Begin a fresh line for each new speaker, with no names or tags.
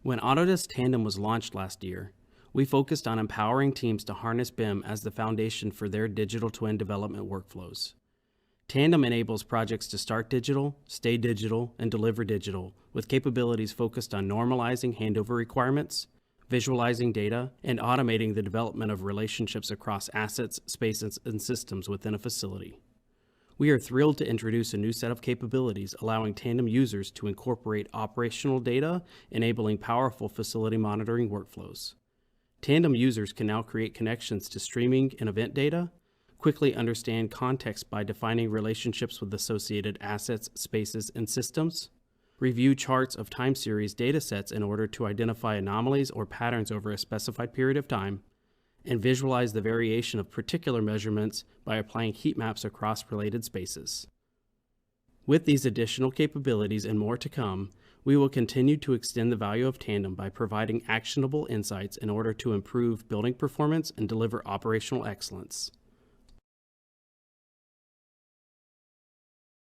When Autodesk Tandem was launched last year, we focused on empowering teams to harness BIM as the foundation for their digital twin development workflows. Tandem enables projects to start digital, stay digital, and deliver digital, with capabilities focused on normalizing handover requirements, visualizing data, and automating the development of relationships across assets, spaces, and systems within a facility. We are thrilled to introduce a new set of capabilities allowing Tandem users to incorporate operational data, enabling powerful facility monitoring workflows. Tandem users can now create connections to streaming and event data, quickly understand context by defining relationships with associated assets, spaces, and systems, review charts of time series datasets in order to identify anomalies or patterns over a specified period of time, and visualize the variation of particular measurements by applying heat maps across related spaces. With these additional capabilities and more to come, we will continue to extend the value of Tandem by providing actionable insights in order to improve building performance and deliver operational excellence.